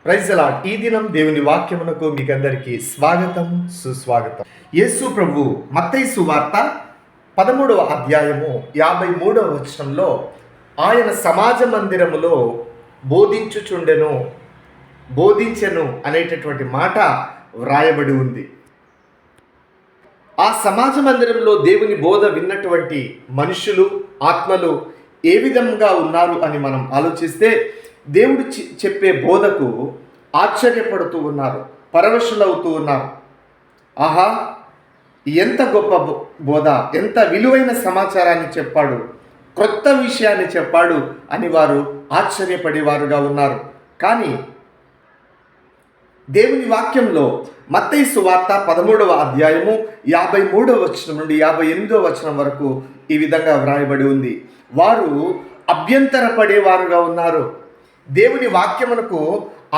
Praise the lord. ఈ దినం దేవుని వాక్యమునకు మీకందరికీ స్వాగతం, సుస్వాగతం. యేసు ప్రభు మత్తయి సువార్త 13వ అధ్యాయము 53వ వచనంలో ఆయన సమాజ మందిరములో బోధించెను అనేటటువంటి మాట వ్రాయబడి ఉంది. ఆ సమాజ మందిరంలో దేవుని బోధ విన్నటువంటి మనుషులు, ఆత్మలు ఏ విధంగా ఉన్నారు అని మనం ఆలోచిస్తే, దేవుడు చెప్పే బోధకు ఆశ్చర్యపడుతూ ఉన్నారు, పరవశులవుతూ ఉన్నారు. ఆహా, ఎంత గొప్ప బోధ, ఎంత విలువైన సమాచారాన్ని చెప్పాడు, క్రొత్త విషయాన్ని చెప్పాడు అని వారు ఆశ్చర్యపడేవారుగా ఉన్నారు. కానీ దేవుని వాక్యంలో మత్తయి సువార్త 13వ అధ్యాయము 53వ వచనం నుండి 58వ వచనం వరకు ఈ విధంగా వ్రాయబడి ఉంది. వారు అభ్యంతరపడేవారుగా ఉన్నారు, దేవుని వాక్యమునకు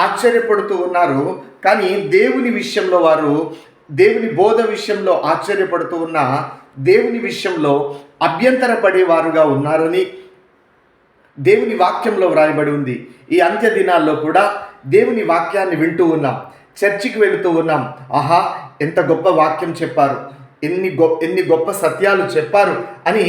ఆశ్చర్యపడుతూ ఉన్నారు. కానీ దేవుని విషయంలో వారు దేవుని బోధ విషయంలో ఆశ్చర్యపడుతూ ఉన్న దేవుని విషయంలో అభ్యంతరపడేవారుగా ఉన్నారని దేవుని వాక్యంలో వ్రాయబడి ఉంది. ఈ అంత్య దినాల్లో కూడా దేవుని వాక్యాన్ని వింటూ ఉన్నాం, చర్చికి వెళుతూ ఉన్నాం. ఆహా, ఎంత గొప్ప వాక్యం చెప్పారు, ఎన్ని గొప్ప సత్యాలు చెప్పారు అని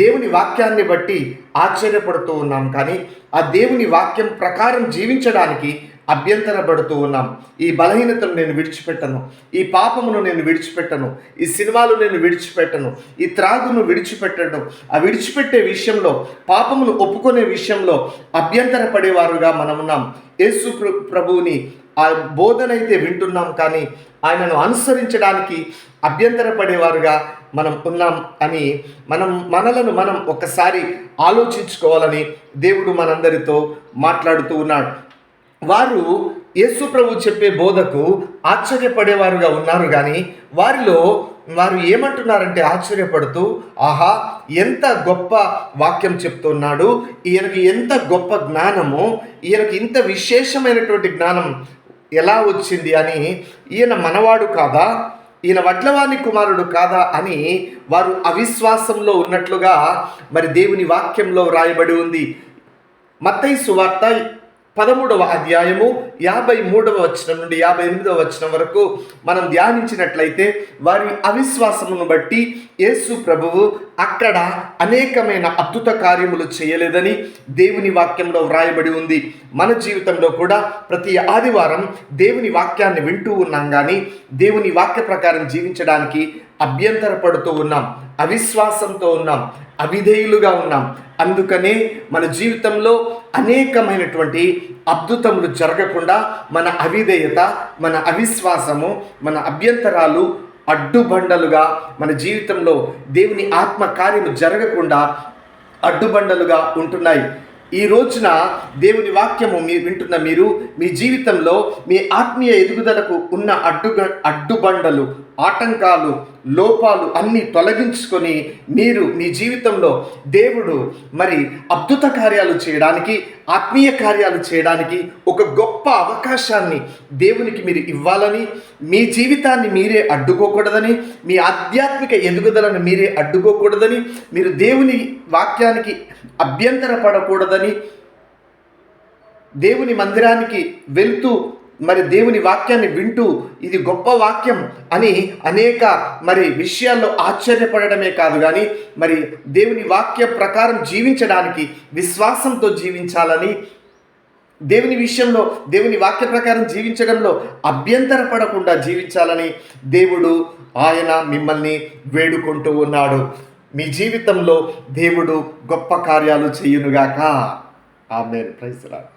దేవుని వాక్యాన్ని బట్టి ఆశ్చర్యపడుతూ ఉన్నాం. కానీ ఆ దేవుని వాక్యం ప్రకారం జీవించడానికి అభ్యంతరపడుతూ ఉన్నాం. ఈ బలహీనతను నేను విడిచిపెట్టను, ఈ పాపమును నేను విడిచిపెట్టను, ఈ సినిమాలు నేను విడిచిపెట్టను, ఈ త్రాగును విడిచిపెట్టను. ఆ విడిచిపెట్టే విషయంలో, పాపమును ఒప్పుకునే విషయంలో అభ్యంతరపడేవారుగా మనమున్నాం. యేసు ప్రభువుని ఆ బోధనైతే వింటున్నాం, కానీ ఆయనను అనుసరించడానికి అభ్యంతరపడేవారుగా మనం ఉన్నాం అని మనలను మనం ఒక్కసారి ఆలోచించుకోవాలని దేవుడు మనందరితో మాట్లాడుతూ ఉన్నాడు. వారు యేసు ప్రభు చెప్పే బోధకు ఆశ్చర్యపడేవారుగా ఉన్నారు. కానీ వారు ఏమంటున్నారంటే, ఆశ్చర్యపడుతూ, ఆహా, ఎంత గొప్ప వాక్యం చెప్తున్నాడు, ఈయనకి ఎంత గొప్ప జ్ఞానము, ఈయనకి ఇంత విశేషమైనటువంటి జ్ఞానం ఎలా వచ్చింది అని, ఈయన మనవాడు కాదా, ఈయన వడ్లవాని కుమారుడు కాదా అని వారు అవిశ్వాసంలో ఉన్నట్లుగా మరి దేవుని వాక్యంలో వ్రాయబడి ఉంది. మత్తయి సువార్త 13వ అధ్యాయము 53వ వచనం నుండి 58వ వచనం వరకు మనం ధ్యానించినట్లయితే, వారి అవిశ్వాసమును బట్టి యేసు ప్రభువు అక్కడ అనేకమైన అద్భుత కార్యములు చేయలేదని దేవుని వాక్యంలో వ్రాయబడి ఉంది. మన జీవితంలో కూడా ప్రతి ఆదివారం దేవుని వాక్యాన్ని వింటూ ఉన్నాం, కానీ దేవుని వాక్య ప్రకారం జీవించడానికి అభ్యంతరపడుతూ ఉన్నాం, అవిశ్వాసంతో ఉన్నాం, అవిధేయులుగా ఉన్నాం. అందుకనే మన జీవితంలో అనేకమైనటువంటి అద్భుతములు జరగకుండా మన అవిధేయత, మన అవిశ్వాసము, మన అభ్యంతరాలు అడ్డుబండలుగా మన జీవితంలో దేవుని ఆత్మ కార్యము జరగకుండా అడ్డుబండలుగా ఉంటున్నాయి. ఈ రోజున దేవుని వాక్యము వింటున్న మీరు మీ జీవితంలో మీ ఆత్మీయ ఎదుగుదలకు ఉన్న అడ్డుబండలు, ఆటంకాలు, లోపాలు అన్నీ తొలగించుకొని మీరు మీ జీవితంలో దేవుడు మరి అద్భుత కార్యాలు చేయడానికి, ఆత్మీయ కార్యాలు చేయడానికి ఒక గొప్ప అవకాశాన్ని దేవునికి మీరు ఇవ్వాలని, మీ జీవితాన్ని మీరే అడ్డుకోకూడదని, మీ ఆధ్యాత్మిక ఎదుగుదలను మీరే అడ్డుకోకూడదని, మీరు దేవుని వాక్యానికి అభ్యంతరపడకూడదని, దేవుని మందిరానికి వెళ్తూ మరి దేవుని వాక్యాన్ని వింటూ ఇది గొప్ప వాక్యం అని అనేక మరి విషయాల్లో ఆశ్చర్యపడమే కాదు, కానీ మరి దేవుని వాక్య ప్రకారం జీవించడానికి విశ్వాసంతో జీవించాలని, దేవుని విషయంలో దేవుని వాక్య ప్రకారం జీవించడంలో అభ్యంతరపడకుండా జీవించాలని దేవుడు ఆయన మిమ్మల్ని వేడుకుంటూ ఉన్నాడు. మీ జీవితంలో దేవుడు గొప్ప కార్యాలు చేయునుగాక. ఆమేన్. Praise the lord.